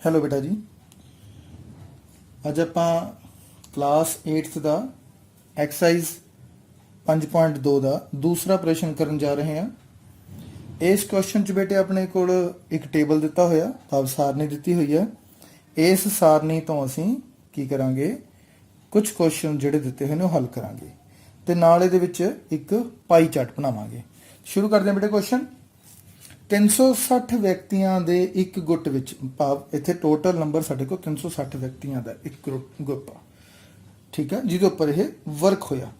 Hello बेटा जी। अज आप class 8th का एक्सरसाइज 5.2 का दूसरा प्रश्न करन जा रहे हैं। इस क्वेश्चन च बेटे अपने को एक टेबल दिता होया, भाव सारनी दी हुई है। इस सारनी तो असी की करांगे, कुछ क्वेश्चन जिहड़े दिते हुए ने हल करांगे ते नाल इहदे विच एक पाई चार्ट बनावांगे। शुरू करते हैं बेटे क्वेश्चन। 360 व्यक्तियों के एक गुट विच, भाव इत्थे टोटल नंबर साडे को 360 व्यक्तियों का एक ग्रुप आ, ठीक है, जिहदे उपर यह वर्क होया।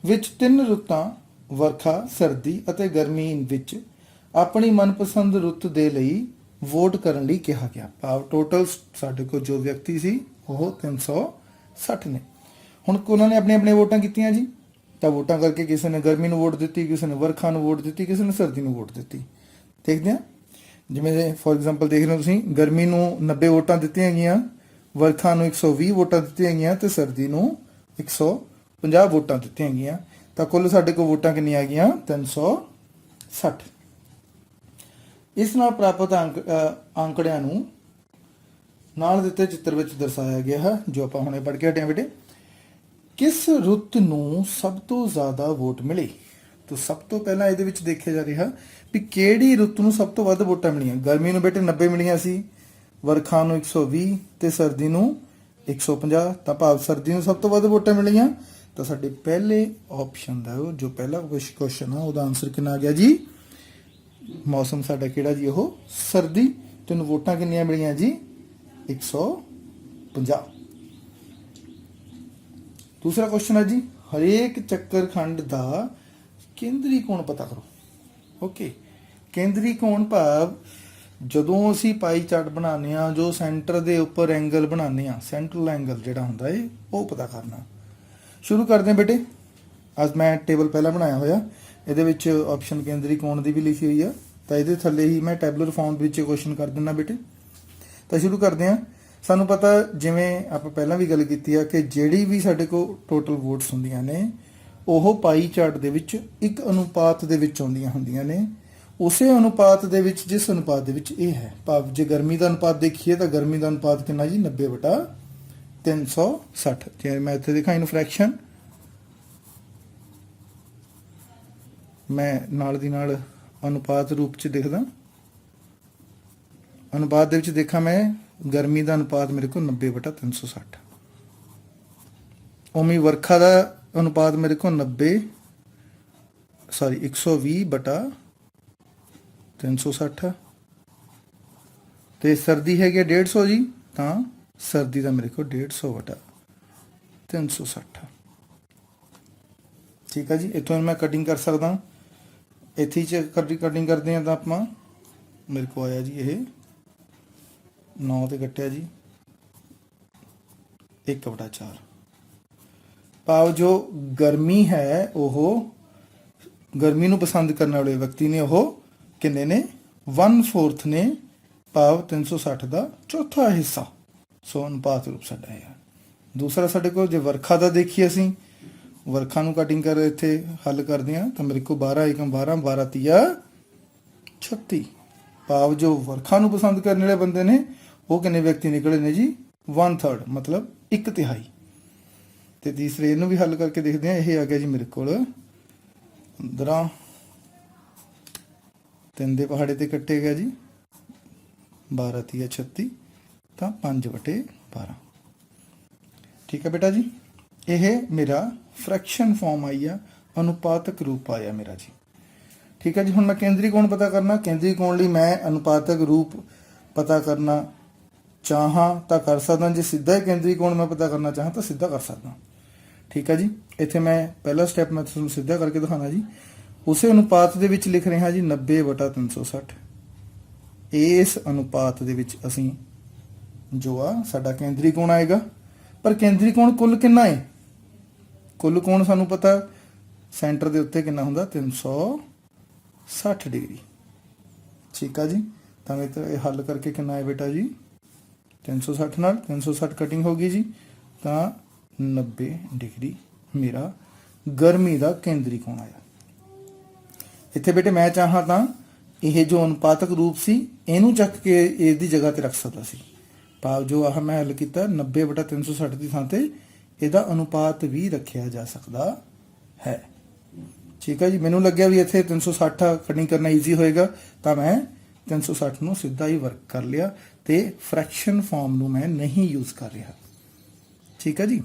विच 3 रुत्तां वर्खा, सर्दी अते गर्मी विच अपनी मनपसंद रुत दे लई वोट करन लई कहा गया। भाव टोटल साडे को जो व्यक्ति सी वो 360 ने। हुण उन्होंने अपनी अपनी वोटां कीतियां जी, तो वोटां करके किसी ने गर्मी नूं वोट दी, किसी ने वर्खा नूं वोट दी, किसी ने सर्दी नूं वोट दी। देखते हैं, जिमें फॉर एग्जाम्पल देख रहे हो तुसीं, गर्मी नूं 90 वोटां दित्तियां गईयां, वर्खा नूं 120 वोटां दित्तियां गईयां ते सर्दी नूं 150 वोटां दित्तियां गईयां। तां कुल साडे कोल वोटां कितनियां आ गईयां? 360। इस नाल प्राप्त आंकड़ियां नूं नाल दित्ते चित्र विच दर्शाया गया है, जो आपां हुणे पढ़ के हटे बेटे। किस रुत नूं सब तो ज़्यादा वोट मिले? तो सब तो पहला ये देखा जा रहा भी किहड़ी रुत नूं सब तो वध वोटां मिलियां। गर्मी नूं बेटे 90 मिलियां सी, वर्खा नूं 120 ते सर्दी नूं 150। तां भाव सर्दी नूं सब तो वध वोटां मिलियां। तो साडे पहले ऑप्शन दा जो पहला क्वेश्चन है उसका आंसर कितना आ गया जी? मौसम साडा किहड़ा जी? ओह सर्दी। तैनूं वोटां कितनियां मिलियां जी? 150। दूसरा क्वेश्चन है जी, हरेक चक्कर खंड का केंद्री कोण पता करो। ओके, केंद्री कोण भाव जदों असी पाई चार्ट बनाने आ, जो सेंटर के उपर एंगल बनाने आ, सेंट्रल एंगल जिहड़ा हुंदा है वो पता करना। शुरू करते हैं बेटे। अज मैं टेबल पहला बनाया होया, इहदे विच ऑप्शन केंद्री कोण की भी लिखी हुई है, तो ये थल्ले ही मैं टैबलर फॉर्म विच क्वेश्चन कर दिना बेटे। तो शुरू करते हैं। सानू पता, जिवें आप पहला भी गल कीती है कि जिहड़ी भी साडे को टोटल वोट्स हुंदियां ने ਉਹ ਪਾਈ ਚਾਰਟ ਦੇ ਵਿੱਚ ਇੱਕ ਅਨੁਪਾਤ ਦੇ ਵਿੱਚ ਆਉਂਦੀਆਂ ਹੁੰਦੀਆਂ ਨੇ। ਉਸੇ ਅਨੁਪਾਤ ਦੇ ਵਿੱਚ, ਜਿਸ ਅਨੁਪਾਤ ਦੇ ਵਿੱਚ ਇਹ ਹੈ, ਭਾਵ ਜੇ ਗਰਮੀ ਦਾ ਅਨੁਪਾਤ ਦੇਖੀਏ ਤਾਂ ਗਰਮੀ ਦਾ ਅਨੁਪਾਤ ਕਿੰਨਾ ਜੀ? 90/360। ਜੇ ਮੈਂ ਇੱਥੇ ਦਿਖਾਂ ਇਹਨੂੰ ਫ੍ਰੈਕਸ਼ਨ, ਮੈਂ ਨਾਲ ਦੀ ਨਾਲ ਅਨੁਪਾਤ ਰੂਪ ਚ ਦੇਖਦਾ। ਅਨੁਪਾਤ ਦੇ ਵਿੱਚ ਦੇਖਾਂ ਮੈਂ, ਗਰਮੀ ਦਾ ਅਨੁਪਾਤ ਮੇਰੇ ਕੋਲ 90/360। ਉਵੇਂ ਵਰਖਾ ਦਾ अनुपात मेरे को 120/360 ते सर्दी है 150 जी, तो सर्दी का मेरे को 150/360। ठीक है जी। इतों मैं कटिंग कर सकता, इत्थे कटिंग करते हैं तो आप मेरे को आया जी ये 9 ते कट्टिया जी 1/4। भाव जो गर्मी है वह गर्मी नूं पसंद करने वाले व्यक्ति ने वो किन्ने ने? 1/4 ने, भाव 360 का चौथा हिस्सा। सो अनुपात रूप साडा है। दूसरा साडे को जो वर्खा का देखिए, असी वर्खा नूं कटिंग कर इत्थे हल करते हैं तो मेरे को 12 एकम 12 12 तिया 36। भाव जो वर्खा नूं पसंद करने वाले बंदे ने वो किन्ने व्यक्ति निकले ने जी? 1/3, मतलब 1/3। तो तीसरे इनू भी हल करके देखते हैं। यह आ गया जी मेरे को 15 3 दे पहाड़े ते कट्टे गया जी 12 तिया 36, तो 5/12। ठीक है बेटा जी। यह मेरा फ्रैक्शन फॉर्म आई है, अनुपातक रूप आया मेरा जी। ठीक है जी। हुण मैं केंद्री कोण पता करना। केंद्री कोण लई मैं अनुपातक रूप पता करना चाहां तो कर सकदा, जे सीधा ही केंद्री कोण मैं पता करना चाहां तो सीधा कर सकदा। ठीक है जी। इत्थे मैं पहला स्टैप मैं तुहानूं सीधा करके दिखाना जी। उसे अनुपात दे विच लिख रहे हैं जी 90/360। इस अनुपात दे विच असीं जो आ साडा केंद्री कोण आएगा। पर केंद्री कोण कुल कितना है? कुल कोण सानूं पता सेंटर दे उत्ते कितना हुंदा? 360 डिग्री। ठीक है जी। तो मैं तो हल करके कितना है बेटा जी? 360 नाल 360 कटिंग होगी जी, तो 90 डिग्री मेरा गर्मी का केंद्री कोण आया। इत्थे बेटे मैं चाहां तो यह जो अनुपातक रूप सी इनू चक के इसकी जगह ते रख सकता सी, ਭਾਵ ਜੋ ਆਹ ਮੈਂ ਹੱਲ ਕੀਤਾ 90/360 ਦੀ ਥਾਂ ਤੇ ਇਹਦਾ ਅਨੁਪਾਤ ਵੀ ਰੱਖਿਆ ਜਾ ਸਕਦਾ ਹੈ। ਠੀਕ ਹੈ ਜੀ, ਮੈਨੂੰ ਲੱਗਿਆ ਵੀ ਇੱਥੇ 360 ਕਟਿੰਗ ਕਰਨਾ ਈਜ਼ੀ ਹੋਏਗਾ ਤਾਂ ਮੈਂ 360 ਨੂੰ ਸਿੱਧਾ ਹੀ ਵਰਕ ਕਰ ਲਿਆ ਤੇ ਫ੍ਰੈਕਸ਼ਨ ਫਾਰਮ ਨੂੰ ਮੈਂ ਨਹੀਂ ਯੂਜ਼ ਕਰ ਰਿਹਾ। ਠੀਕ ਹੈ ਜੀ,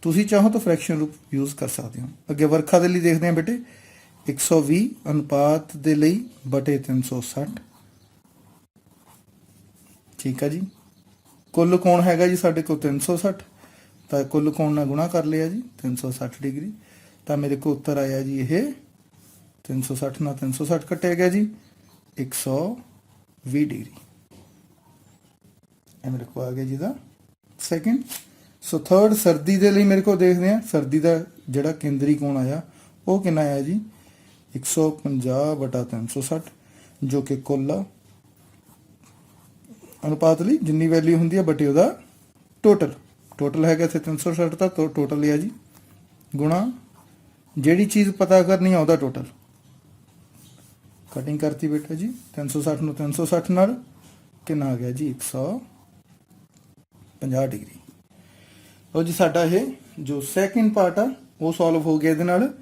ਤੁਸੀਂ ਚਾਹੋ ਤਾਂ ਫ੍ਰੈਕਸ਼ਨ ਰੂਪ ਯੂਜ਼ ਕਰ ਸਕਦੇ ਹੋ। ਅੱਗੇ ਵਰਖਾ ਦੇ ਲਈ ਦੇਖਦੇ ਹਾਂ ਬੇਟੇ, 120 ਅਨੁਪਾਤ ਦੇ ਲਈ ਬਟੇ 360। ਠੀਕ ਹੈ ਜੀ, ਕੁੱਲ ਕੋਣ ਹੈਗਾ ਜੀ ਸਾਡੇ ਕੋਲ 360, ਤਾਂ ਕੁੱਲ ਕੋਣ ਨਾਲ ਗੁਣਾ ਕਰ ਲਿਆ ਜੀ 360 ਡਿਗਰੀ, ਤਾਂ ਮੇਰੇ ਕੋਲ ਉੱਤਰ ਆਇਆ ਜੀ ਇਹ 360 ਨਾਲ 360 ਕੱਟਿਆ ਗਿਆ ਜੀ 120 ਡਿਗਰੀ। ਇਹ ਮੇਰੇ ਕੋਲ ਆ ਗਿਆ ਜੀ ਦਾ ਸੈਕਿੰਡ। ਸੋ ਥਰਡ ਸਰਦੀ ਦੇ ਲਈ ਮੇਰੇ ਕੋਲ ਦੇਖਦੇ ਹਾਂ, ਸਰਦੀ ਦਾ ਜਿਹੜਾ ਕੇਂਦਰੀ ਕੋਣ ਆਇਆ ਉਹ ਕਿੰਨਾ ਆਇਆ ਜੀ 150/360, ਜੋ ਕਿ ਕੁੱਲ ਅਨੁਪਾਤ ਲਈ ਜਿੰਨੀ ਵੈਲਿਊ ਹੁੰਦੀ ਹੈ ਬਟੇ ਉਹਦਾ ਟੋਟਲ ਹੈਗਾ ਇੱਥੇ 360 ਦਾ ਟੋਟਲ ਲਿਆ ਜੀ, ਗੁਣਾ ਜਿਹੜੀ ਚੀਜ਼ ਪਤਾ ਕਰਨੀ ਆ ਉਹਦਾ ਟੋਟਲ। ਕਟਿੰਗ ਕਰਤੀ ਬੇਟਾ ਜੀ 360 ਨੂੰ 360 ਨਾਲ ਕਿੰਨਾ ਆ ਗਿਆ ਜੀ 150 ਡਿਗਰੀ। ਲਓ ਜੀ, ਸਾਡਾ ਇਹ ਜੋ ਸੈਕਿੰਡ ਪਾਰਟ ਆ ਉਹ ਸੋਲਵ ਹੋ ਗਿਆ ਇਹਦੇ ਨਾਲ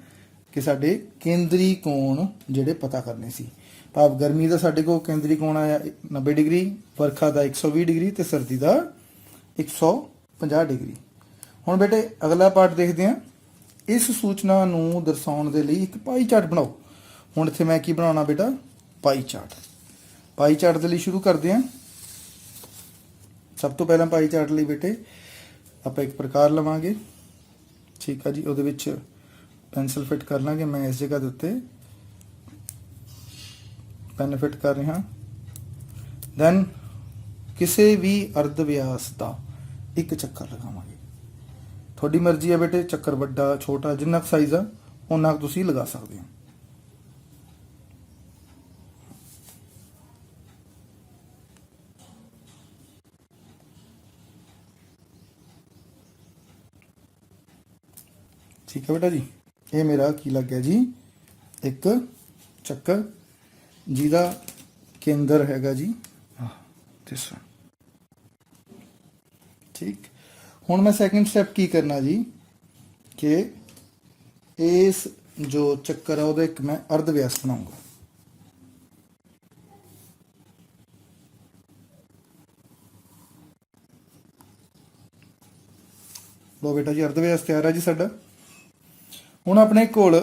ਕਿ ਸਾਡੇ ਕੇਂਦਰੀ ਕੋਣ ਜਿਹੜੇ ਪਤਾ ਕਰਨੇ ਸੀ। ਭਾਵ ਗਰਮੀ ਦਾ ਸਾਡੇ ਕੋਲ ਕੇਂਦਰੀ ਕੋਣ ਆਇਆ 90 ਡਿਗਰੀ, ਵਰਖਾ ਦਾ 120 ਡਿਗਰੀ ਤੇ ਸਰਦੀ ਦਾ 150 ਡਿਗਰੀ। ਹੁਣ ਬੇਟੇ ਅਗਲਾ ਪਾਰਟ ਦੇਖਦੇ ਹਾਂ। ਇਸ ਸੂਚਨਾ ਨੂੰ ਦਰਸਾਉਣ ਦੇ ਲਈ ਇੱਕ ਪਾਈ ਚਾਰਟ ਬਣਾਓ। ਹੁਣ ਇੱਥੇ ਮੈਂ ਕੀ ਬਣਾਉਣਾ ਬੇਟਾ, ਪਾਈ ਚਾਰਟ। ਪਾਈ ਚਾਰਟ ਦੇ ਲਈ ਸ਼ੁਰੂ ਕਰਦੇ ਹਾਂ। ਸਭ ਤੋਂ ਪਹਿਲਾਂ ਪਾਈ ਚਾਰਟ ਲਈ ਬੇਟੇ ਆਪਾਂ ਇੱਕ ਪ੍ਰਕਾਰ ਲਵਾਂਗੇ। ਠੀਕ ਆ ਜੀ, ਉਹਦੇ ਵਿੱਚ ਪੈਨਸਲ ਫਿੱਟ ਕਰ ਲਾਂਗੇ। ਮੈਂ ਇਸ ਜਗ੍ਹਾ ਦੇ ਉੱਤੇ ਪੈਨ ਫਿੱਟ ਕਰ ਰਿਹਾ। ਦੈਨ ਕਿਸੇ ਵੀ ਅਰਧ ਵਿਆਸ ਦਾ ਇੱਕ ਚੱਕਰ ਲਗਾਵਾਂਗੇ। ਤੁਹਾਡੀ ਮਰਜ਼ੀ ਹੈ ਬੇਟੇ, ਚੱਕਰ ਵੱਡਾ ਛੋਟਾ ਜਿੰਨਾ ਕੁ ਸਾਈਜ਼ ਆ ਉਹਨਾਂ ਕੁ ਤੁਸੀਂ ਲਗਾ ਸਕਦੇ ਹੋ। ਠੀਕ ਹੈ ਬੇਟਾ ਜੀ, ਇਹ ਮੇਰਾ ਕੀ ਲੱਗ ਗਿਆ ਜੀ ਇੱਕ ਚੱਕਰ ਜਿਹਦਾ ਕੇਂਦਰ ਹੈਗਾ ਜੀ this one। ਠੀਕ, ਹੁਣ ਮੈਂ ਸੈਕਿੰਡ ਸਟੈਪ ਕੀ ਕਰਨਾ ਜੀ ਕਿ ਇਸ ਜੋ ਚੱਕਰ ਆ ਉਹਦਾ ਇੱਕ ਮੈਂ ਅਰਧ ਵਿਆਸ ਬਣਾਉਂਗਾ। ਲੋ ਬੇਟਾ ਜੀ, ਅਰਧ ਵਿਆਸ ਤਿਆਰ ਹੈ ਜੀ ਸਾਡਾ। ਹੁਣ ਆਪਣੇ ਕੋਲ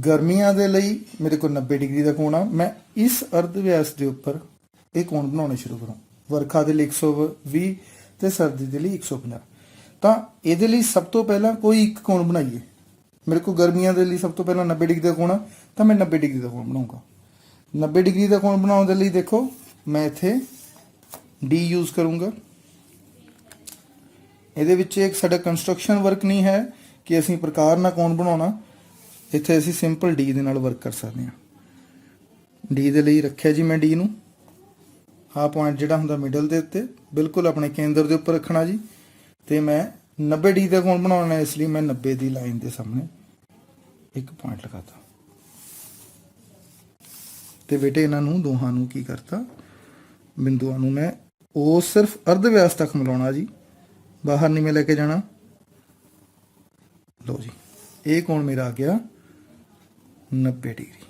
ਗਰਮੀਆਂ ਦੇ ਲਈ ਮੇਰੇ ਕੋਲ 90 ਡਿਗਰੀ ਦਾ ਕੋਣ ਆ। ਮੈਂ ਇਸ ਅਰਧ ਵਿਆਸ ਦੇ ਉੱਪਰ ਇਹ ਕੋਣ ਬਣਾਉਣੇ ਸ਼ੁਰੂ ਕਰਾਂ। ਵਰਖਾ ਦੇ ਲਈ 120 ਤੇ ਸਰਦੀ ਦੇ ਲਈ 150। ਤਾਂ ਇਹਦੇ ਲਈ ਸਭ ਤੋਂ ਪਹਿਲਾਂ ਕੋਈ ਇੱਕ ਕੋਣ ਬਣਾਈਏ। ਮੇਰੇ ਕੋਲ ਗਰਮੀਆਂ ਦੇ ਲਈ ਸਭ ਤੋਂ ਪਹਿਲਾਂ 90 ਡਿਗਰੀ ਦਾ ਕੋਣ ਆ, ਤਾਂ ਮੈਂ 90 ਡਿਗਰੀ ਦਾ ਕੋਣ ਬਣਾਉਂਗਾ। 90 ਡਿਗਰੀ ਦਾ ਕੋਣ ਬਣਾਉਣ ਦੇ ਲਈ ਦੇਖੋ ਮੈਂ ਇੱਥੇ ਡੀ ਯੂਜ਼ ਕਰੂੰਗਾ। ਇਹਦੇ ਵਿੱਚ ਇੱਕ ਸਾਡਾ ਕੰਸਟਰਕਸ਼ਨ ਵਰਕ ਨਹੀਂ ਹੈ ਕਿ ਅਸੀਂ ਪ੍ਰਕਾਰ ਨਾਲ ਕੋਣ ਬਣਾਉਣਾ। ਇੱਥੇ ਅਸੀਂ ਸਿੰਪਲ ਡੀ ਦੇ ਨਾਲ ਵਰਕ ਕਰ ਸਕਦੇ ਹਾਂ। ਡੀ ਦੇ ਲਈ ਰੱਖਿਆ ਜੀ ਮੈਂ ਡੀ ਨੂੰ, ਆਹ ਪੁਆਇੰਟ ਜਿਹੜਾ ਹੁੰਦਾ ਮਿਡਲ ਦੇ ਉੱਤੇ ਬਿਲਕੁਲ ਆਪਣੇ ਕੇਂਦਰ ਦੇ ਉੱਪਰ ਰੱਖਣਾ ਜੀ। ਤੇ ਮੈਂ 90 ਡੀ ਦਾ ਕੋਣ ਬਣਾਉਣਾ, ਇਸ ਲਈ ਮੈਂ 90 ਦੀ ਲਾਈਨ ਦੇ ਸਾਹਮਣੇ ਇੱਕ ਪੁਆਇੰਟ ਲਗਾਤਾ। ਤੇ ਬੇਟੇ ਇਹਨਾਂ ਨੂੰ ਦੋਹਾਂ ਨੂੰ ਕੀ ਕਰਤਾ, ਬਿੰਦੂਆਂ ਨੂੰ ਮੈਂ ਉਹ ਸਿਰਫ ਅਰਧ ਵਿਆਸ ਤੱਕ ਮਿਲਾਉਣਾ ਜੀ, ਬਾਹਰ ਨਹੀਂ ਮੈਂ ਲੈ ਕੇ ਜਾਣਾ। ਲਓ ਜੀ, ਇਹ ਕੋਣ ਮੇਰਾ ਆ ਗਿਆ 90 ਡਿਗਰੀ।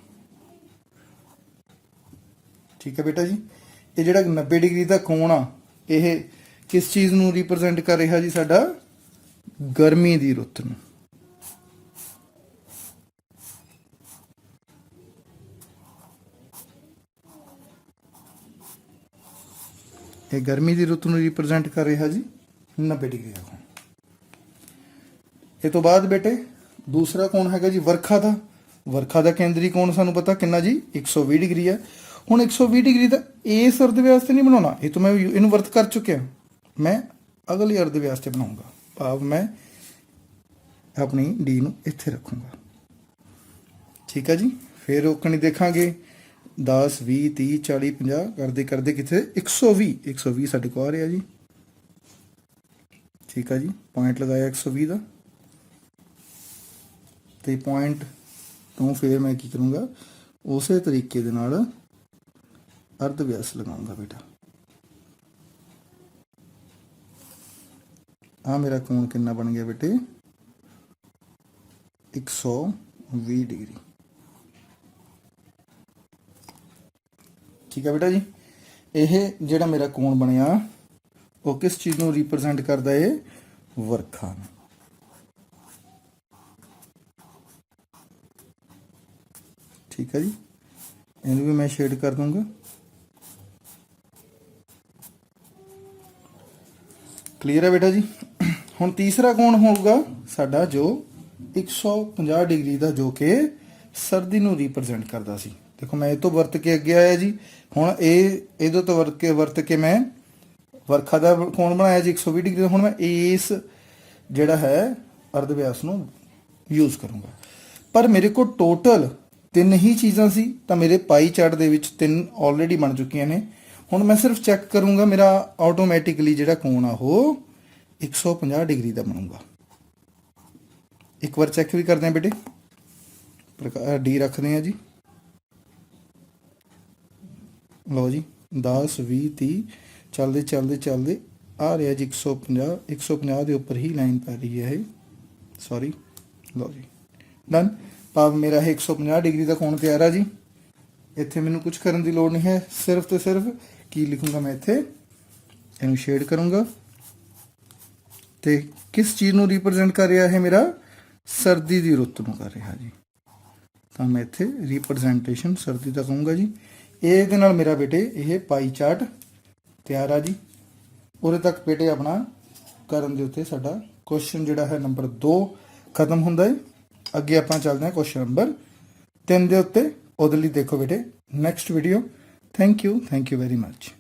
ਠੀਕ ਹੈ ਬੇਟਾ ਜੀ, ਇਹ ਜਿਹੜਾ 90 ਡਿਗਰੀ ਦਾ ਕੋਣ ਆ ਇਹ ਕਿਸ ਚੀਜ਼ ਨੂੰ ਰਿਪਰੈਜ਼ੈਂਟ ਕਰ ਰਿਹਾ ਜੀ, ਸਾਡਾ ਗਰਮੀ ਦੀ ਰੁੱਤ ਨੂੰ। ਇਹ ਗਰਮੀ ਦੀ ਰੁੱਤ ਨੂੰ ਰਿਪਰੈਜ਼ੈਂਟ ਕਰ ਰਿਹਾ ਜੀ 90 ਡਿਗਰੀ ਦਾ ਕੋਣ। ਇਹ ਤੋਂ ਬਾਅਦ ਬੇਟੇ ਦੂਸਰਾ ਕੋਣ ਹੈਗਾ ਜੀ ਵਰਖਾ ਦਾ। ਵਰਖਾ ਦਾ ਕੇਂਦਰੀ ਕੋਣ ਸਾਨੂੰ ਪਤਾ ਕਿੰਨਾ ਜੀ 120 ਡਿਗਰੀ ਹੈ। ਹੁਣ 120 ਡਿਗਰੀ ਦਾ ਇਸ ਅਰਧ ਵਿਆਸ ਤੇ ਨਹੀਂ ਬਣਾਉਣਾ, ਇਹ ਤਾਂ ਮੈਂ ਇਹਨੂੰ ਵਰਤ ਕਰ ਚੁੱਕਿਆ। ਮੈਂ ਅਗਲੀ ਅਰਧ ਵਿਆਸ ਤੇ ਬਣਾਉਂਗਾ, ਭਾਵ ਮੈਂ ਆਪਣੀ ਡੀ ਨੂੰ ਇੱਥੇ ਰੱਖੂੰਗਾ। ਠੀਕ ਹੈ ਜੀ, ਫਿਰ ਰੋਕਣੀ ਦੇਖਾਂਗੇ 10 20 30 40 50 ਕਰਦੇ ਕਰਦੇ ਕਿੱਥੇ 120 ਸਾਡੇ ਕੋਲ ਆ ਰਿਹਾ ਜੀ। ਠੀਕ ਹੈ ਜੀ, ਪੁਆਇੰਟ ਲਗਾਇਆ 120 ਦਾ ਤੇ ਪੁਆਇੰਟ ਤੋਂ ਫਿਰ ਮੈਂ ਕੀ ਕਰੂੰਗਾ, ਉਸੇ ਤਰੀਕੇ ਦੇ ਨਾਲ ਅਰਧ ਵਿਆਸ ਲਗਾਉਂਗਾ ਬੇਟਾ। ਆ ਮੇਰਾ ਕੋਣ ਕਿੰਨਾ ਬਣ ਗਿਆ ਬੇਟੇ 120 डिग्री। ठीक है बेटा जी, ਇਹ ਜਿਹੜਾ ਮੇਰਾ ਕੋਣ ਬਣਿਆ ਉਹ ਕਿਸ ਚੀਜ਼ ਨੂੰ ਰਿਪਰੈਜ਼ੈਂਟ ਕਰਦਾ ਹੈ? ਵਰਖਾ ਨੂੰ। ठीक है जी, ਇਹਨੂੰ ਵੀ ਮੈਂ ਸ਼ੇਡ ਕਰ ਦੂੰਗਾ। ਕਲੀਅਰ ਹੈ ਬੇਟਾ ਜੀ। ਹੁਣ ਤੀਸਰਾ ਕੋਣ ਹੋਊਗਾ ਸਾਡਾ ਜੋ 150 ਡਿਗਰੀ ਦਾ, ਜੋ ਕਿ ਸਰਦੀ ਨੂੰ ਰਿਪਰੈਜ਼ੈਂਟ ਕਰਦਾ ਸੀ। ਦੇਖੋ ਮੈਂ ਇਹ ਤੋਂ ਵਰਤ ਕੇ ਅੱਗੇ ਆਇਆ ਜੀ। ਹੁਣ ਇਹਦੇ ਤੋਂ ਵਰਤ ਕੇ ਮੈਂ ਵਰਖਾ ਦਾ ਕੋਣ ਬਣਾਇਆ ਜੀ 120 ਡਿਗਰੀ ਦਾ। ਹੁਣ ਮੈਂ ਇਸ ਜਿਹੜਾ ਹੈ ਅਰਧ ਵਿਆਸ ਨੂੰ ਯੂਜ਼ ਕਰੂੰਗਾ। ਪਰ ਮੇਰੇ ਕੋਲ ਟੋਟਲ 3 ਹੀ ਚੀਜ਼ਾਂ ਸੀ, ਤਾਂ ਮੇਰੇ ਪਾਈ ਚਾਰਟ ਦੇ ਵਿੱਚ 3 ਆਲਰੇਡੀ ਬਣ ਚੁੱਕੀਆਂ ਨੇ। ਹੁਣ ਮੈਂ ਸਿਰਫ ਚੈੱਕ ਕਰੂੰਗਾ, ਮੇਰਾ ਆਟੋਮੈਟਿਕਲੀ ਜਿਹੜਾ ਕੋਣ ਆ ਉਹ 150 ਡਿਗਰੀ ਦਾ ਬਣੂਗਾ। ਇੱਕ ਵਾਰ ਚੈੱਕ ਵੀ ਕਰਦੇ ਹਾਂ ਬੇਟੇ। ਡੀ ਰੱਖਦੇ ਹਾਂ ਜੀ। ਲਓ ਜੀ 10 20 30 ਚੱਲਦੇ ਚੱਲਦੇ ਚੱਲਦੇ ਆ ਰਿਹਾ ਜੀ 150 ਦੇ ਉੱਪਰ ਹੀ ਲਾਈਨ ਪੈ ਰਹੀ ਹੈ ਇਹ, ਸੌਰੀ। ਲਓ ਜੀ ਡਨ। ਭਾਵ ਮੇਰਾ ਇਹ 150 ਡਿਗਰੀ ਦਾ ਕੋਣ ਤਿਆਰ ਆ ਜੀ। ਇੱਥੇ ਮੈਨੂੰ ਕੁਝ ਕਰਨ ਦੀ ਲੋੜ ਨਹੀਂ ਹੈ, ਸਿਰਫ ਤੇ ਸਿਰਫ ਕੀ ਲਿਖੂੰਗਾ ਮੈਂ ਇੱਥੇ, ਇਹਨੂੰ ਸ਼ੇਡ ਕਰੂੰਗਾ। ਤੇ ਕਿਸ ਚੀਜ਼ ਨੂੰ ਰਿਪਰੈਜ਼ੈਂਟ ਕਰ ਰਿਹਾ ਹੈ? ਮੇਰਾ ਸਰਦੀ ਦੀ ਰੁੱਤ ਨੂੰ ਕਰ ਰਿਹਾ ਜੀ। ਤਾਂ ਮੈਂ ਇੱਥੇ ਰਿਪਰੈਜ਼ੈਂਟੇਸ਼ਨ ਸਰਦੀ ਦਾ ਕਹੂੰਗਾ ਜੀ। ਇਹਦੇ ਨਾਲ ਮੇਰਾ ਬੇਟੇ ਇਹ ਪਾਈ ਚਾਰਟ ਤਿਆਰ ਆ ਜੀ। ਉਰੇ ਤੱਕ ਬੇਟੇ ਆਪਣਾ ਕਰਨ ਦੇ ਉੱਤੇ ਸਾਡਾ ਕੁਐਸਚਨ ਜਿਹੜਾ ਹੈ ਨੰਬਰ 2 ਖਤਮ ਹੁੰਦਾ ਹੈ। ਅੱਗੇ ਆਪਾਂ ਚੱਲਦੇ ਹਾਂ ਕੁਐਸਚਨ ਨੰਬਰ 3 ਦੇ ਉੱਤੇ। ਉਹਦੇ ਲਈ ਦੇਖੋ ਬੇਟੇ next video. Thank you very much.